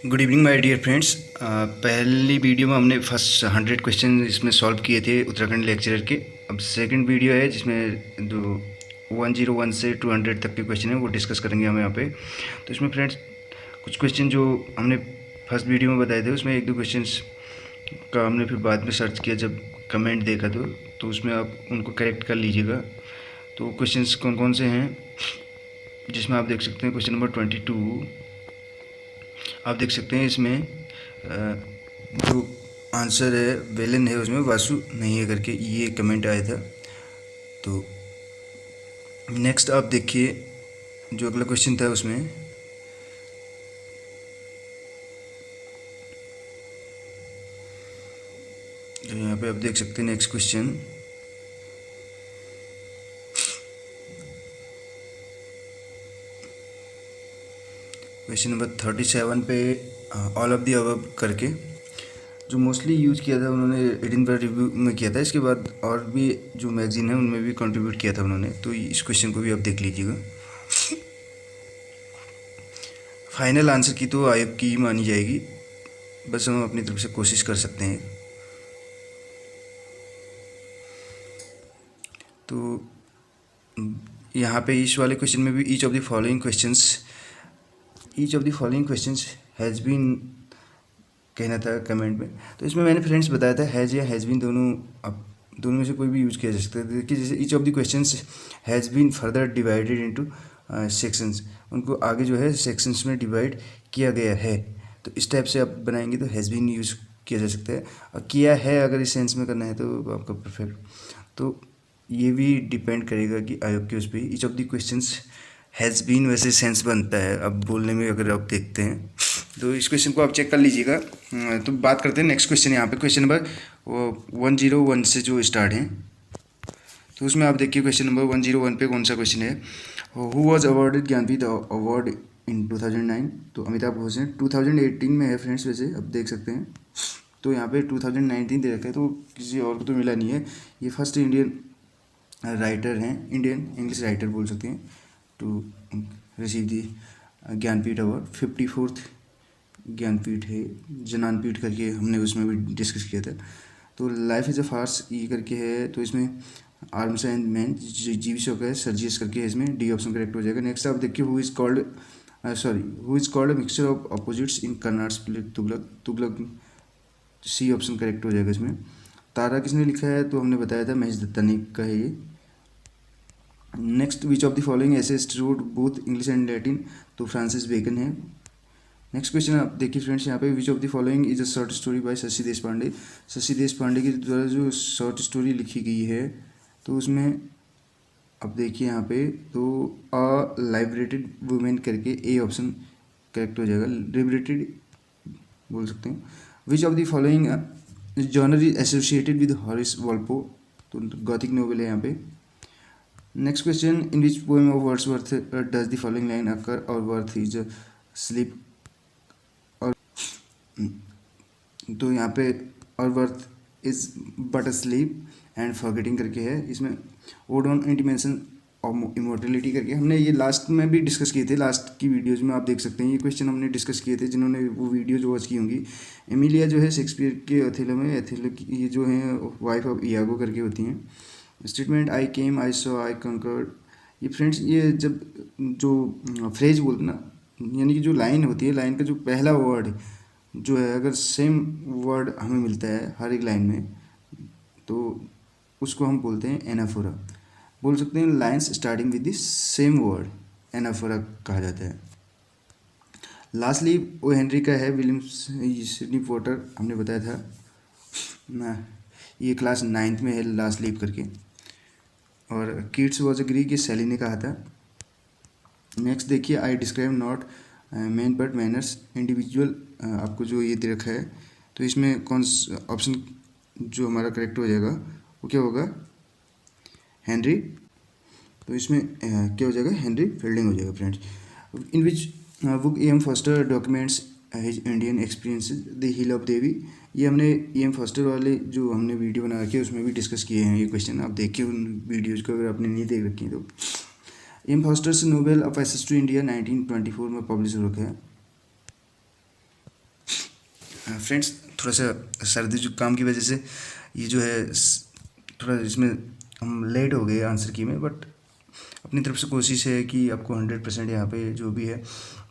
Good evening my dear friends. पहली video में हमने फर्स्ट 100 क्वेश्चन इसमें सॉल्व किए थे उत्तराखंड लेक्चरर के। अब सेकंड वीडियो है जिसमें जो 101 से 200 तक के क्वेश्चन है वो डिस्कस करेंगे हम यहाँ पे। तो इसमें फ्रेंड्स कुछ क्वेश्चन जो हमने फर्स्ट वीडियो में बताए थे उसमें एक दो क्वेश्चन का हमने फिर बाद में सर्च किया, जब कमेंट देखा तो उसमें आप उनको करेक्ट कर लीजिएगा। तो क्वेश्चन कौन कौन से हैं जिसमें आप देख सकते हैं क्वेश्चन नंबर 22 आप देख सकते हैं। इसमें जो आंसर है वेलन है, उसमें वासु नहीं है करके ये कमेंट आया था। तो नेक्स्ट आप देखिए जो अगला क्वेश्चन था उसमें जो यहाँ पे आप देख सकते हैं नेक्स्ट क्वेश्चन नंबर 37 पे ऑल ऑफ दी अबव करके जो मोस्टली यूज़ किया था उन्होंने एडिनबर्ग रिव्यू में किया था। इसके बाद और भी जो मैगजीन है उनमें भी कंट्रीब्यूट किया था उन्होंने। तो इस क्वेश्चन को भी आप देख लीजिएगा। फाइनल आंसर की तो आयोग की ही मानी जाएगी, बस हम अपनी तरफ से कोशिश कर सकते हैं। तो यहाँ पे इस वाले क्वेश्चन में भी each of the following questions has been कहना था कमेंट में। तो इसमें मैंने फ्रेंड्स बताया था हैज़ या हैज़ बीन दोनों में से कोई भी यूज़ किया जा सकता है। देखिए जैसे each of the questions has been further divided into sections, उनको आगे जो है सेक्शंस में डिवाइड किया गया है। तो इस टाइप से आप बनाएंगे तो हैज़ बीन यूज़ किया जा सकता है। और किया है अगर इस सेंस में करना है तो आपका परफेक्ट। तो ये भी डिपेंड करेगा कि आयोग के उस पर each of the questions has been वैसे सेंस बनता है अब बोलने में, अगर आप देखते हैं तो इस क्वेश्चन को आप चेक कर लीजिएगा। तो बात करते हैं नेक्स्ट क्वेश्चन। यहाँ पे क्वेश्चन नंबर 101 से जो स्टार्ट है तो उसमें आप देखिए क्वेश्चन नंबर 101 पे कौन सा क्वेश्चन है। Who was awarded Jnanpith award in 2009। तो अमिताभ घोष हैं। 2018 में है फ्रेंड्स, वैसे अब देख सकते हैं। तो यहाँ पे 2019 दे रखा है, तो किसी और को तो मिला नहीं है। ये फर्स्ट इंडियन राइटर हैं, इंडियन इंग्लिश राइटर बोल सकते हैं, to receive the Jnanpith award. 54th Jnanpith है, ज्ञानपीठ करके हमने उसमें भी डिस्कस किया था। तो लाइफ इज़ अ फार्स ये करके है, तो इसमें आर्म्स एंड मैन जीवी शो का है, सर्जियस करके है, इसमें डी ऑप्शन करेक्ट हो जाएगा। नेक्स्ट आप देखिए who is called a mixture of opposites in Karnad's play Tughlaq C option correct हो जाएगा इसमें। तारा किसने लिखा है तो हमने बताया था महेश दत्ता ने का है ये। Next which of the following essayist wrote both English and Latin, तो फ्रांसिस बेकन है। नेक्स्ट क्वेश्चन आप देखिए फ्रेंड्स यहाँ पे which of the following is a short story by Shashi Deshpande. Shashi Deshpande के द्वारा जो शॉर्ट स्टोरी लिखी गई है तो उसमें अब देखिए यहाँ पे तो अ लाइब्रेटेड वुमेन करके ए ऑप्शन करेक्ट हो जाएगा, लिबरेटेड बोल सकते हैं। Which of the following genre is associated with Horace Walpole, तो गॉथिक नोवेल है यहाँ पे। Next question in which poem of Wordsworth does the following line occur our birth is sleep. और तो यहाँ पे our birth is but a sleep and forgetting करके है। इसमें ode on intimation of immortality करके हमने ये लास्ट में भी डिस्कस किए थे, लास्ट की वीडियोज़ में आप देख सकते हैं ये क्वेश्चन हमने डिस्कस किए थे। जिन्होंने वो वीडियोज वॉच की होंगी, एमिलिया जो है शेक्सपियर के अथेलो में, अथेलो की ये जो है वाइफ ऑफ इयागो करके होती हैं। Statement I came I saw I conquered, ये फ्रेंड्स ये जब जो फ्रेज बोलते ना, यानी कि जो लाइन होती है, लाइन का जो पहला वर्ड जो है अगर सेम वर्ड हमें मिलता है हर एक लाइन में तो उसको हम बोलते हैं एनाफोरा। बोल सकते हैं lines starting with the same word, anaphora कहा जाता है। लास्टली ओ हेनरी का है, विलियम सिडनी पोर्टर हमने बताया था ना, ये क्लास 9th में है लास्ट लीव करके। और किड्स वॉज अ ग्रीक, ये सैली ने कहा था। नेक्स्ट देखिए आई describe not man but manners individual, आपको जो ये दे रखा है तो इसमें कौन ऑप्शन जो हमारा करेक्ट हो जाएगा वो क्या होगा, हेनरी। तो इसमें क्या हो जाएगा, हेनरी फील्डिंग हो जाएगा friends. In which book E.M. Forster documents his Indian experience the hill of Devi, ये हमने E.M. फॉस्टर वाले जो हमने वीडियो बना रखी है उसमें भी डिस्कस किए हैं ये क्वेश्चन। आप देखिए उन वीडियोज़ को अगर आपने नहीं देख रखी है तो। E.M. Forster's novel of passage to India 1924 में पब्लिश हो रखा है। फ्रेंड्स, थोड़ा सा सर्दी जुकाम की वजह से ये जो है थोड़ा इसमें हम लेट हो गए आंसर की में, बट अपनी तरफ से कोशिश है कि आपको 100% यहाँ पे जो भी है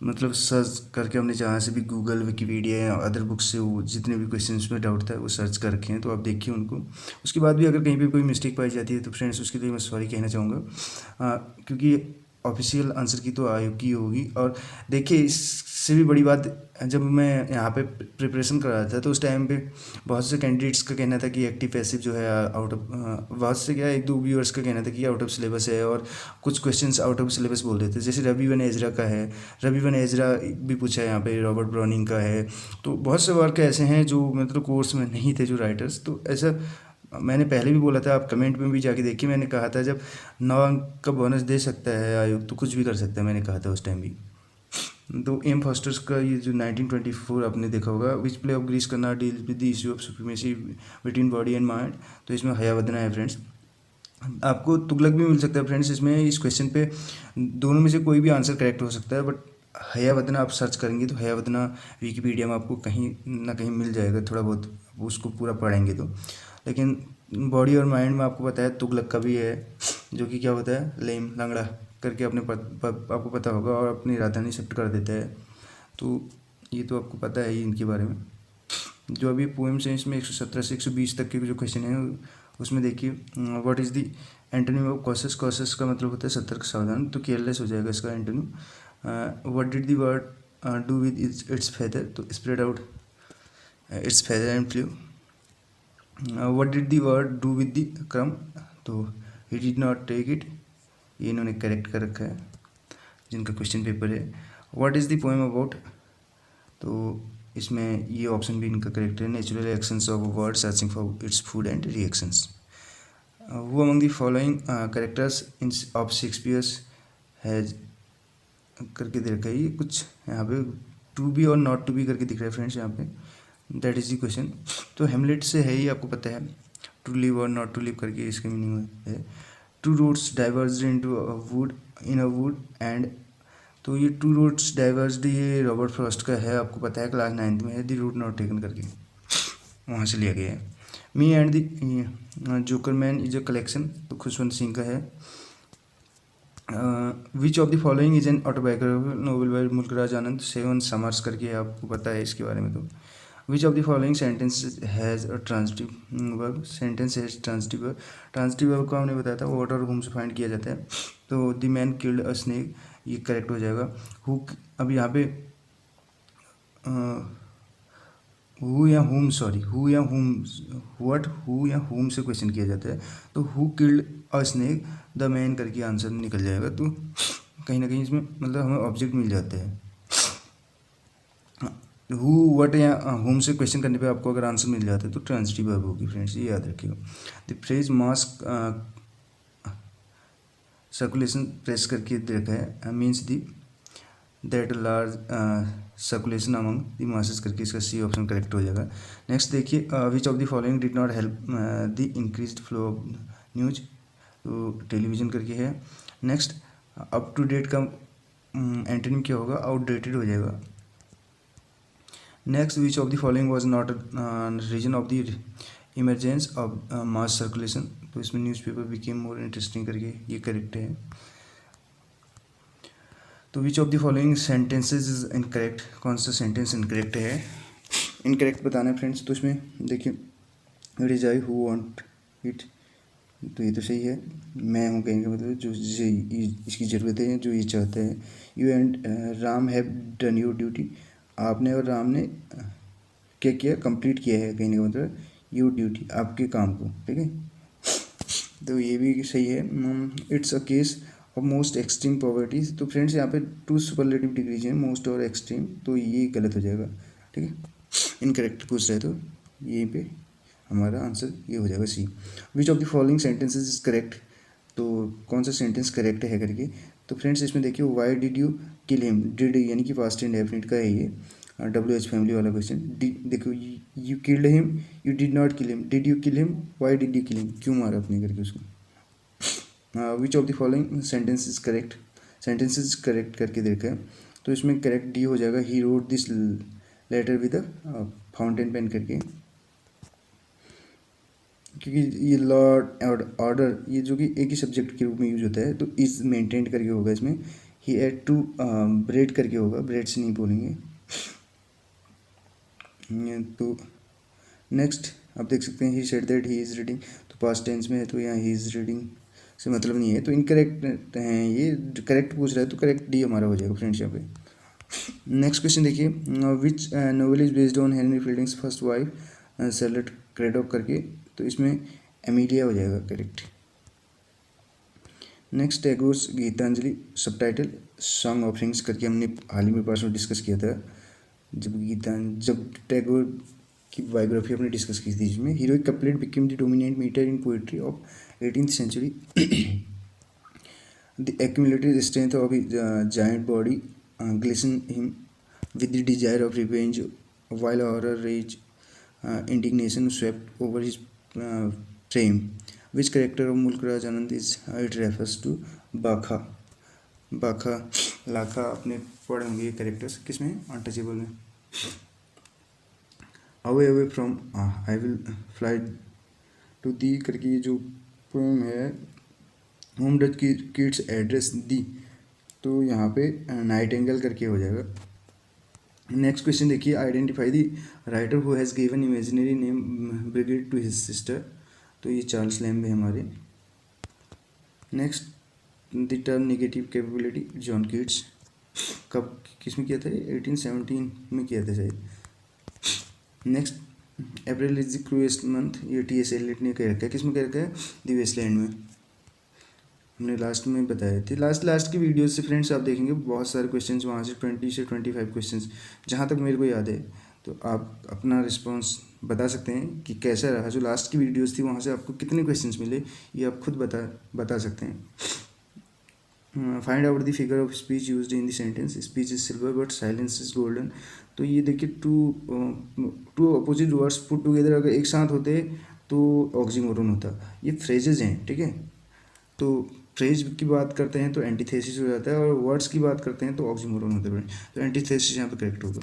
मतलब सर्च करके हमने जहाँ से भी गूगल, विकिपीडिया या अदर बुक्स से वो जितने भी क्वेश्चन में डाउट था वो सर्च कर रखे हैं, तो आप देखिए उनको। उसके बाद भी अगर कहीं पे कोई मिस्टेक पाई जाती है तो फ्रेंड्स उसके लिए मैं सॉरी कहना चाहूँगा, क्योंकि ऑफिशियल आंसर की तो आयोग की होगी। और देखिए इससे भी बड़ी बात, जब मैं यहाँ पे प्रिपरेशन कर रहा था तो उस टाइम पे बहुत से कैंडिडेट्स का कहना था कि एक्टिव पैसिव जो है आउट ऑफ, बहुत से क्या एक दो व्यूअर्स का कहना था कि आउट ऑफ सिलेबस है, और कुछ क्वेश्चंस आउट ऑफ सिलेबस बोल रहे थे। जैसे रवि वन एजरा का है, रवि वन एजरा भी पूछा है यहाँ पे, रॉबर्ट ब्राउनिंग का है। तो बहुत से वर्क ऐसे हैं जो मतलब कोर्स में नहीं थे जो राइटर्स, तो ऐसा मैंने पहले भी बोला था, आप कमेंट में भी जाके देखिए, मैंने कहा था जब 9 अंक का बोनस दे सकता है आयोग तो कुछ भी कर सकता है, मैंने कहा था उस टाइम भी। तो एम फॉस्टर्स का ये जो 1924 आपने देखा होगा, विच प्ले ऑफ ग्रीस करना deal with the issue of supremacy between body and mind, तो इसमें हयावदना है फ्रेंड्स। आपको तुगलक भी मिल सकता है फ्रेंड्स इसमें, इस क्वेश्चन पे दोनों में से कोई भी आंसर करेक्ट हो सकता है, बट हयावदना आप सर्च करेंगे तो हयावदना विकिपीडिया में आपको कहीं ना कहीं मिल जाएगा, थोड़ा बहुत उसको पूरा पढ़ेंगे तो। लेकिन बॉडी और माइंड में आपको पता है तुगलक का भी है, जो कि क्या होता है, लेम लंगड़ा करके अपने आपको पता होगा, और अपनी राजधानी शिफ्ट कर देता है। तो ये तो आपको पता है ही इनके बारे में। जो अभी पोएम्स हैं इसमें 117 से 120 तक के जो क्वेश्चन हैं उसमें देखिए, what is the antonym of cautious. Cautious का मतलब होता है सतर्क सावधान, तो केयरलेस हो जाएगा इसका antonym. What did the bird do with its feather, तो spread out its feather and flew. What did the bird do with the crumb, तो he did not take it, ये इन्होंने करेक्ट कर रखा है जिनका क्वेश्चन पेपर है। What is the poem about, तो इसमें ये ऑप्शन भी इनका करेक्ट है, natural reactions of bird searching for its food and reactions. Who among the following characters in of Shakespeare's has करके दे रखा है, ये कुछ यहाँ पे टू बी और नॉट टू बी करके दिख रहा है फ्रेंड्स यहाँ पे, दैट इज़ द क्वेश्चन। तो हेमलेट से है ही, आपको पता है, to live or not to live करके इसका मीनिंग है। Two roads diverge into a wood in a wood and, तो ये टू रूट्स डाइवर्स्ड ये रॉबर्ट फ्रॉस्ट का है, आपको पता है क्लास 9th में है, द रूट नॉट टेकन करके वहाँ से लिया गया है। Me and the joker man is a collection, तो खुशवंत सिंह का है। Which of the following is an autobiographical novel by Mulk Raj Anand, seven summers करके आपको पता है इसके बारे में। तो which of the following sentence has a transitive verb, sentence has transitive verb. Transitive verb को हमने बताया था वॉट और होम से फाइंड किया जाता है, तो the man killed a snake, ये करेक्ट हो जाएगा। हु, अब यहाँ पे हु या हुम, सॉरी हु या हुम, व्हाट, हु या हुम से क्वेश्चन किया जाता है, तो who killed a snake the man करके आंसर निकल जाएगा। तो कहीं ना कहीं इसमें मतलब हमें ऑब्जेक्ट मिल जाते हैं। हु, व्हाट या होम से क्वेश्चन करने पे आपको अगर आंसर मिल जाता है तो ट्रांजिटिव वर्ब होगी फ्रेंड्स, ये याद रखिएगा। The phrase mass circulation press करके देखा है, means the that large circulation among the masses करके इसका सी ऑप्शन करेक्ट हो जाएगा। नेक्स्ट देखिए, which of the following did not help the increased flow of news, तो टेलीविजन करके है। नेक्स्ट, अप टू डेट का एंटोनिम क्या होगा, आउटडेटेड हो जाएगा। Next, which of the following was not reason of the emergence of mass circulation, तो इसमें न्यूज़पेपर बिकेम मोर इंटरेस्टिंग करके ये करेक्ट है। तो which of the following sentences is incorrect, कौन सा सेंटेंस इनकरेक्ट है, इनकरेक्ट बताना है फ्रेंड्स। तो इसमें देखिए, it is I who want it, तो ये तो सही है, मैं हूँ कहने का मतलब जो जिसे इसकी ज़रूरत है, जो ये चाहता है। You and Ram have done your duty, आपने और राम ने क्या किया, कंप्लीट किया है कहने का मतलब योर ड्यूटी, आपके काम को, ठीक है। तो ये भी सही है। It's a case of most extreme poverty, तो फ्रेंड्स यहाँ पे टू सुपरलेटिव डिग्रीज हैं, मोस्ट और एक्सट्रीम, तो ये गलत हो जाएगा, ठीक है। इनकरेक्ट पूछ रहे तो यहीं पे हमारा आंसर ये हो जाएगा C. Which of the following sentences is correct, तो कौन सा सेंटेंस करेक्ट है करके। तो फ्रेंड्स इसमें देखिए, why did you kill him, did यानी कि पास्ट इंडेफिनिट का है ये, WH फैमिली वाला क्वेश्चन। देखो, you killed him, you did not kill him, did you kill him, why did you kill him, क्यों मारा अपने करके उसको। Which of the following sentence is correct, sentences correct करके देखा है, तो इसमें करेक्ट डी हो जाएगा। He wrote this letter with fountain pen करके, क्योंकि ये लॉर्ड और ऑर्डर ये जो कि एक ही सब्जेक्ट के रूप में यूज होता है, तो इज मेंटेन करके होगा इसमें। ही एड टू ब्रेड करके होगा, ब्रेड से नहीं बोलेंगे। तो नेक्स्ट आप देख सकते हैं he said that he is reading, तो पास्ट टेंस में है तो यहाँ ही इज़ रीडिंग से मतलब नहीं है, तो इनकरेक्ट हैं ये, करेक्ट पूछ रहा है तो करेक्ट डी हमारा हो जाएगा फ्रेंड्स यहाँ पे। नेक्स्ट क्वेश्चन देखिए, which novel is based on Henry Fielding's first wife Charlotte Cradock करके, तो इसमें एमिलिया हो जाएगा correct. Next Tagore's Gitanjali, subtitle song offerings करके हमने हाल ही में पास में डिस्कस किया था, जब टैगोर की बायोग्राफी हमने डिस्कस की थी, जिसमें heroic couplet became the dominant metre in poetry of 18th century. The accumulated strength of his giant body glistened him with the desire of revenge, while horror, rage, indignation swept over his frame. Which character of Mulk Raj Anand is it refers to? बाखा, बाखा लाखा अपने पढ़े होंगे ये characters किसमें, untouchable में। Away away from I will fly to thee करके ये जो पोएम है, होम डच की किड्स एड्रेस दी, तो यहाँ पे नाइटिंगेल करके हो जाएगा। नेक्स्ट क्वेश्चन देखिए, identify the writer who has given imaginary name Bridget to his sister, तो ये चार्ल्स लैम्ब है हमारे। Next the term negative capability, John Keats, कब किस में किया था, 1817 में किया था शायद। Next April is the cruellest month, ये टी.एस. एलियट ने कह रखा है, किस में कह रखा है, द वेस्टलैंड में, हमने लास्ट में बताए थे। लास्ट की वीडियो से फ्रेंड्स आप देखेंगे बहुत सारे क्वेश्चंस वहाँ से 20 से 25 क्वेश्चंस जहाँ तक मेरे को याद है, तो आप अपना रिस्पांस बता सकते हैं कि कैसा रहा। जो लास्ट की वीडियोस थी वहाँ से आपको कितने क्वेश्चंस मिले ये आप खुद बता सकते हैं। Find out the figure of speech used in the sentence, speech is silver but silence is golden, तो ये देखिए two opposite words put together अगर एक साथ होते तो ऑक्सीमोरन होता। ये फ्रेजेज हैं, ठीक है, तो फ्रेज की बात करते हैं तो एंटीथेसिस हो जाता है, और वर्ड्स की बात करते हैं तो ऑक्सीमोरन होता है, तो एंटीथेसिस यहाँ पे करेक्ट होगा।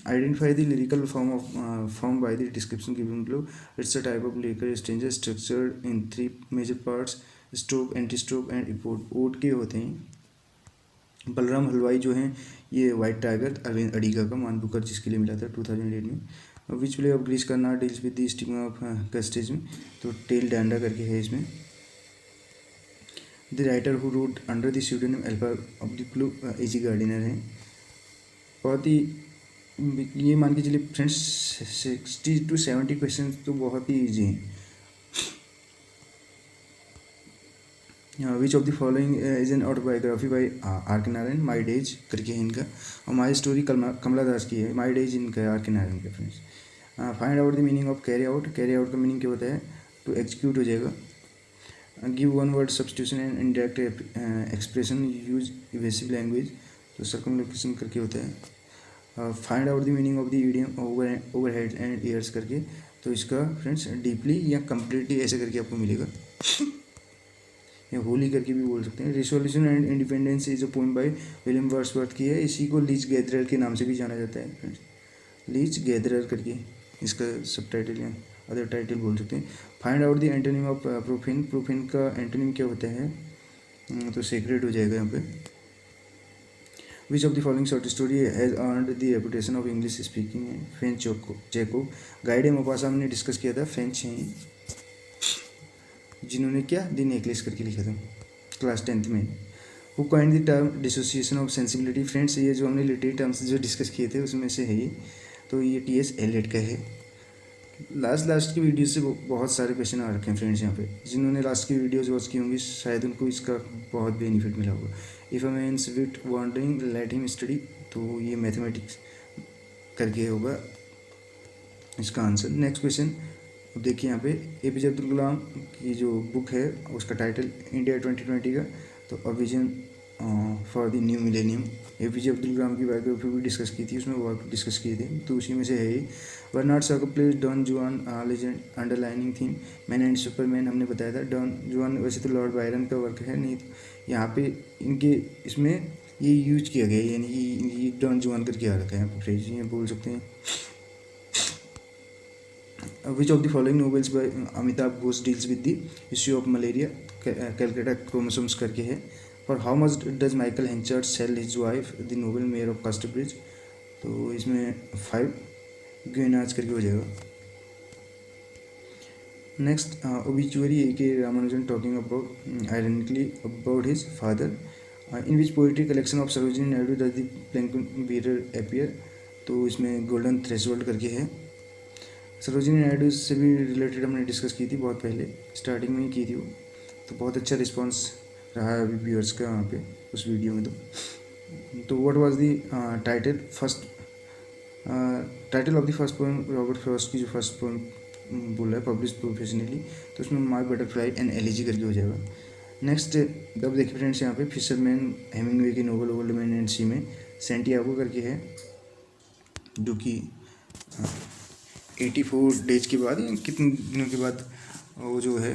Identify the lyrical form by the description given below, it's a type of lyrical exchange structured in 3 major parts, strophe, anti strophe and epode. Ode के होते हैं। बलराम हलवाई जो हैं ये वाइट टाइगर अरविंद अडिगा का मान बुकर जिसके लिए मिला था 2008 में। Which play of Girish Karnad deals with the stigma of castes में, तो टेल डांडा करके है इसमें। The writer who wrote under the pseudonym alpha of the plough AG Gardiner है। बहुत ही ये मान के चलिए फ्रेंड्स 60 to 70 क्वेश्चन तो बहुत ही ईजी हैं। Which of the following is an autobiography by R K Narayan, my days करके है इनका, और माई स्टोरी कमला दास की है, माई डेज इनका है आर के नारायण का friends. Find out the meaning of carry out, carry out का मीनिंग क्या होता है, टू एग्जीक्यूट हो जाएगा। Give one word substitution and indirect expression, use evasive language, तो सर्कमलोकेशन करके होता है। Find out the meaning of the idiom over head and years करके, तो इसका फ्रेंड्स डीपली या कम्प्लीटली ऐसे करके आपको मिलेगा, या होली करके भी बोल सकते हैं। Resolution and independence is a poem by William Wordsworth की है, इसी को लीच गैदरर के नाम से भी जाना जाता है फ्रेंड्स, लीच गैदरर करके इसका सब टाइटल या अदर टाइटल बोल सकते हैं। Find out the antonym of profane, profane का एंटोनिम क्या होता है, तो सेक्रेट हो जाएगा यहाँ पे। Which of the following short story has earned the reputation of English speaking, French Jacob. Guide Maupassant हमने डिस्कस किया था, फ्रेंच हैं जिन्होंने क्या द नेकलेस करके लिखा था क्लास 10th में। Who coined the term dissociation of sensibility, friends ये जो हमने लिटरेरी टर्म्स जो डिस्कस किए थे उसमें से है ये, तो ये टी.एस. एलियट का है। लास्ट की वीडियो से बहुत सारे क्वेश्चन आ रखे हैं फ्रेंड्स यहाँ पे, जिन्होंने लास्ट की वीडियोस वॉच की होंगी शायद उनको इसका बहुत बेनिफिट मिला होगा। If a man's wit wandering let him study, तो ये मैथमेटिक्स करके होगा इसका आंसर। नेक्स्ट क्वेश्चन अब देखिए यहाँ पे, एपीजे अब्दुल कलाम की जो बुक है उसका टाइटल इंडिया 2020 का, तो a vision for the new millennium. APJ Abdul Kalam की बायोग्राफी भी डिस्कस की थी, उसमें बहुत डिस्कस किए थे, तो उसी में से है ही। बर्नार्ड शॉ का प्लेस डॉन जुआन legend, underlining theme man and Superman हमने बताया था। डॉन जुआन वैसे तो लॉर्ड बायरन का वर्क है, नहीं यहाँ पे इनके इसमें ये यूज किया गया, यानी कि ये डॉन जुआन करके आ रखा है, यहाँ पर फ्रेज ये बोल सकते हैं। Which of the following novels by Amitav Ghosh deals with the issue of malaria, Calcutta chromosomes करके है। For how much does Michael Henchard sell his wife the novel mayor of Casterbridge, तो इसमें 5 ग्वेनाज करके हो जाएगा। नेक्स्ट ओबिचुअरी ए के Ramanujan talking about ironically about his father, in which poetry collection of Sarojini Naidu does the plankton bearer appear, तो इसमें golden threshold करके है। सरोजिनी नायडू से भी रिलेटेड हमने डिस्कस की थी बहुत पहले, स्टार्टिंग में ही की थी वो, तो बहुत अच्छा रिस्पांस रहा है अभी व्यूअर्स का वहाँ पे उस वीडियो में। तो what was the title title of the first poem, Robert Frost की जो फर्स्ट पोएम बोला है पब्लिश प्रोफेशनली, तो उसमें माई बटरफ्लाई एंड एलिजी करके हो जाएगा। नेक्स्ट अब देखिए फ्रेंड्स, यहाँ पे फिशरमैन हेमिंगवे की नोवेल ओल्ड मैन एंड सी में सेंटियागो करके है, जो कि 84 डेज के बाद या कितने दिनों के बाद वो जो है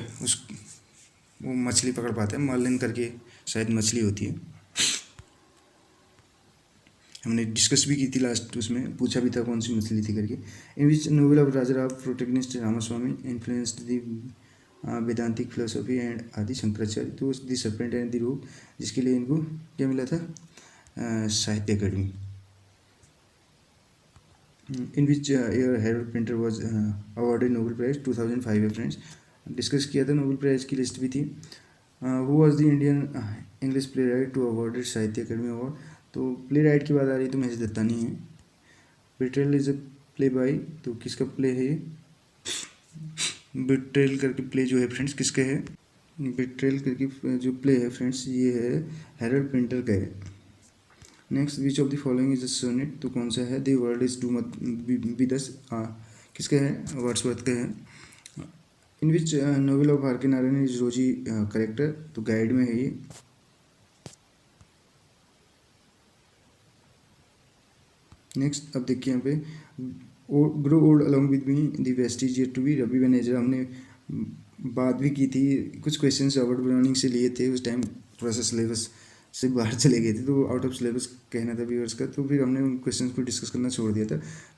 वो मछली पकड़ पाता है, मार्लिन करके शायद मछली होती है, हमने डिस्कस भी की थी लास्ट, उसमें पूछा भी था कौन सी मछली थी करके। In which novel of Raja Rao protagonist Ramaswamy influenced the Vedantic philosophy and Adi Shankaracharya, तो द सर्पेंट एंड द रोग, जिसके लिए इनको क्या मिला था, Sahitya Akademi. In which year Harold Pinter was awarded Nobel prize 2005 है फ्रेंड्स, डिस्कस किया था, नोबेल प्राइज की लिस्ट भी थी। Who was the Indian English playwright to awarded Sahitya Akademi award, तो प्ले राइट की बात आ रही है तो महेश दत्तानी है। Betrayal is a play by, तो किसका प्ले है ये, बिट्रेल करके प्ले जो है फ्रेंड्स किसका है, बिट्रेल करके जो प्ले है फ्रेंड्स ये है हैरोल्ड पिंटर का है। Next which of the following is a sonnet, तो कौन सा है, the world is too much with us, किसका है, वर्ड्सवर्थ का है। In which novel of R K Narayan is Rosie character, तो गाइड में है ये। नेक्स्ट अब देखिए यहाँ पे grow old along with me the best is yet to be, Rabbi Ben Ezra, हमने बात भी की थी, कुछ क्वेश्चन रॉबर्ट ब्राउनिंग से लिए थे, उस टाइम थोड़ा सा सिलेबस से बाहर चले गए थे, तो आउट ऑफ सिलेबस कहना था व्यूअर्स का, तो फिर हमने उन क्वेश्चन को डिस्कस करना छोड़ दिया था।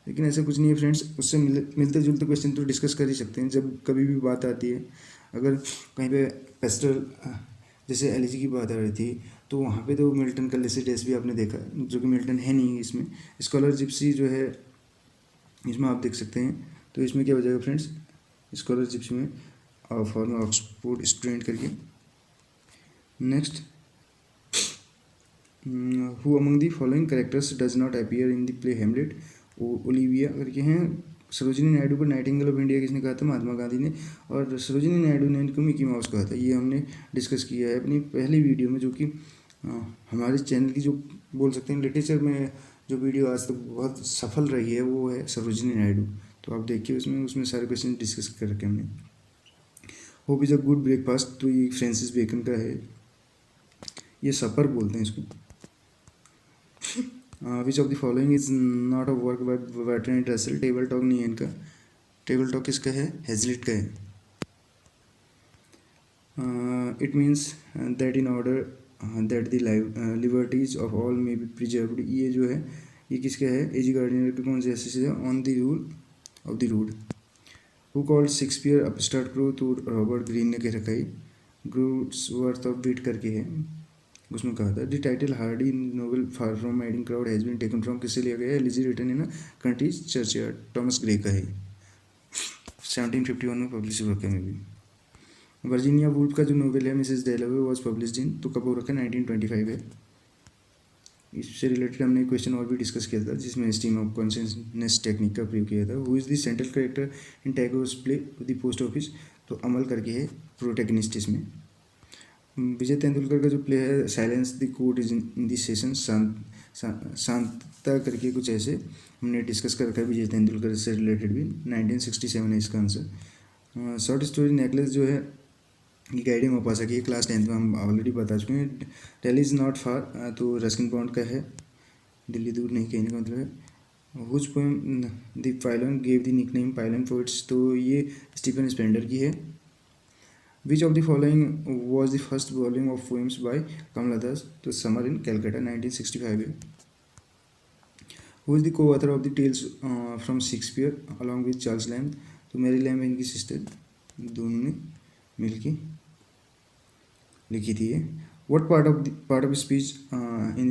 लेकिन ऐसा कुछ नहीं है फ्रेंड्स, उससे मिलते जुलते क्वेश्चन तो डिस्कस कर ही सकते हैं जब कभी भी बात आती है। अगर कहीं पे पेस्टल जैसे एलिजी की बात आ रही थी, तो वहाँ पे तो मिल्टन का लेसिडेस भी आपने देखा, जो कि मिल्टन है नहीं इसमें। स्कॉलर जिप्सी जो है इसमें आप देख सकते हैं, तो इसमें क्या हो जाएगा फ्रेंड्स, स्कॉलर जिप्सी में फॉर्मर ऑक्सफोर्ड स्टूडेंट करके। Next who among the following characters does not appear in the play Hamlet, Olivia करके हैं। सरोजिनी नायडू को नाइटिंगेल ऑफ इंडिया किसने कहा था, महात्मा गांधी ने, और सरोजिनी नायडू ने इनको मिकी माउस कहा था, ये हमने डिस्कस किया है अपनी पहली वीडियो में, जो कि हमारे चैनल की जो बोल सकते हैं लिटरेचर में जो वीडियो आज तक बहुत सफल रही है वो है सरोजिनी नायडू, तो आप देखिए उसमें सारे क्वेश्चन डिस्कस कर रखे हमने। Hope is a good breakfast, तो ये फ्रांसिस बेकन का है, ये सपर बोलते हैं इसको। विच of the following is not a work by Bertrand Russell, table talk नहीं है इनका, टेबल टॉक किसका है, हेजलिट का है। It means that in order that the liberties of all may be preserved, ये जो है ये किसका है, एजी गार्डिनर के कौन से ऐसे है, on the rule of the road. Who called Shakespeare upstart crow, तो रॉबर्ट ग्रीन ने कह रखा है, ग्रूट्स वर्थ ऑफ बीट करके है, उसमें कहा था। The title Hardy novel far from madding crowd has been taken from, किससे लिया गया है, elegy written in country's churchyard, Thomas Gray का है, 1751 में पब्लिश हो रखा है। में भी वर्जीनिया वुल्फ का जो नोवेल है मिसेस डेलावे वॉज पब्लिश्ड इन, तो कब हो रखा है, 1925 है। इससे रिलेटेड हमने क्वेश्चन और भी डिस्कस किया था, जिसमें स्ट्रीम ऑफ कॉन्शियसनेस टेक्निक का प्रयोग किया था। Who is the central character in Tagore's play the post office, तो अमल करके है प्रोटैगनिस्ट इसमें। विजय तेंदुलकर का जो प्ले है silence the court is in the session, Shanta करके कुछ ऐसे हमने डिस्कस कर रखा है विजय तेंदुलकर से रिलेटेड भी, 1967 है इसका आंसर। शॉर्ट स्टोरी नेकलेस जो है ये गाइडे मोपासा की, क्लास 10th में हम ऑलरेडी बता चुके हैं। दिल्ली इज़ नॉट फार, तो रस्किन बॉन्ड का है, दिल्ली दूर नहीं कहने का मतलब है। Whose poem the pylon gave the nickname pylon poets, तो ये स्टीफन स्पेंडर की है। Which of the following was the first volume of poems by Kamala Das, तो समर इन कैलकाटा 1965 है। Who is the co author of the tales from Shakespeare along with Charles Lamb. तो Mary Lamb इनकी sister, दोनों ने मिलके लिखी थी ये। What part of speech in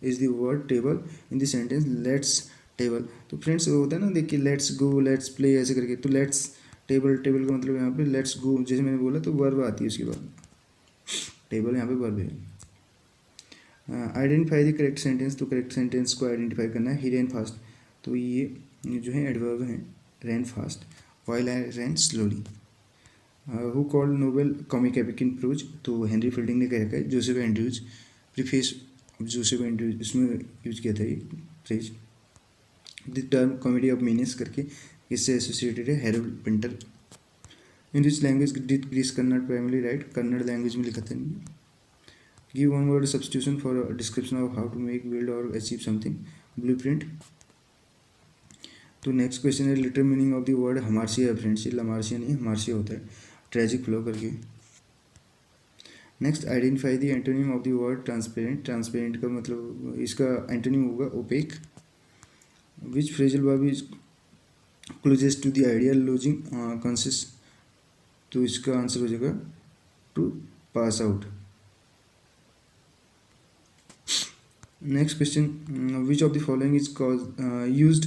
is the word table in the sentence let's table. तो friends वो होता है ना, देखिए लेट्स गो, लेट्स प्ले ऐसे करके, तो लेट्स टेबल, टेबल का मतलब यहाँ पे लेट्स गो, जैसे मैंने बोला तो वर्ब आती है उसके बाद, टेबल यहाँ पे वर्ब है। आइडेंटिफाई द करेक्ट सेंटेंस, तो करेक्ट सेंटेंस को आइडेंटिफाई करना है। ही रैन फास्ट, तो ये जो है एडवर्ब है, ran fast, while I ran slowly. Who called novel comic epic in prose, तो हेनरी फील्डिंग ने कह रखा है। Joseph Andrews, preface Joseph Andrews, उसमें यूज किया था ये phrase. The term comedy of meanings करके इससे एसोसिएटेड है Harold Pinter. In which language did Girish Karnad primary write, Kannada language में लिखा था। Give one word substitution for description of how to make, build और अचीव समथिंग, ब्लूप्रिंट। तो नेक्स्ट क्वेश्चन है literal meaning of the word hamartia है friends, ये लमार्सिया नहीं हमार्सिया होता है, ट्रेजिक फ्लो करके। Next identify the antonym of the word transparent, transparent का मतलब इसका एंटोनिम होगा opaque. Which phrasal verb is closest to the idea losing consciousness, तो इसका आंसर हो जाएगा to pass out. Next question, which of the following is used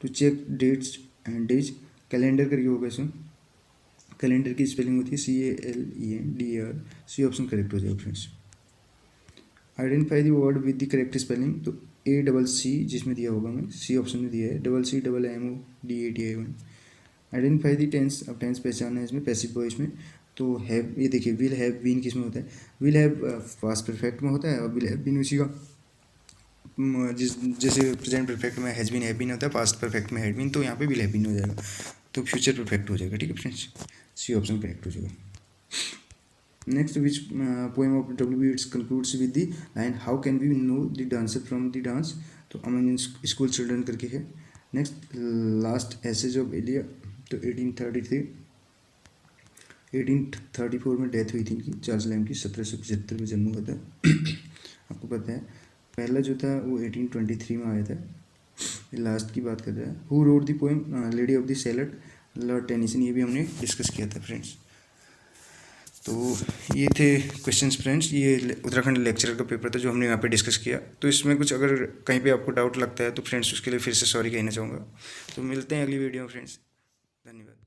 to check dates and days, calendar करके होगा इसमें, कैलेंडर की स्पेलिंग होती है CALENDER, सी ऑप्शन करेक्ट हो जाएगा friends. Identify the word with the correct spelling, तो ACC जिसमें दिया होगा, मैं सी ऑप्शन में दिया है, CCMMODATI। आइडेंटिफाई द टेंस, अब टेंस पहचानना है इसमें, पैसिव वॉइस में, तो हैव, ये देखिए विल हैव बीन किस में होता है, विल हैव पास्ट परफेक्ट में होता है, और विल हैव बीन उसी का जैसे प्रेजेंट परफेक्ट में हैज़ बीन हैव बीन होता है, पास्ट परफेक्ट में हैड बीन, तो यहाँ पे विल हैव बीन हो जाएगा, तो फ्यूचर परफेक्ट हो जाएगा। ठीक है फ्रेंड्स, सी ऑप्शन करेक्ट हो जाएगा। Next, which poem of WB its concludes with the line how can we know the dancer from the dance, तो अमंग स्कूल चिल्ड्रन करके है। Next, last essays of Elia, तो 1834 में डेथ हुई थी इनकी, चार्ल्स लैम्ब की, 1775 में जन्म हुआ था। आपको पता है पहला जो था वो 1823 में आया था। लास्ट की बात कर रहा है। Who wrote the poem lady of the salad, Lord Tennyson, ये भी हमने डिस्कस किया था फ्रेंड्स। तो ये थे क्वेश्चंस फ्रेंड्स, ये उत्तराखंड लेक्चरर का पेपर था जो हमने यहाँ पे डिस्कस किया। तो इसमें कुछ अगर कहीं पे आपको डाउट लगता है तो फ्रेंड्स उसके लिए फिर से सॉरी कहना चाहूँगा। तो मिलते हैं अगली वीडियो में फ्रेंड्स, धन्यवाद।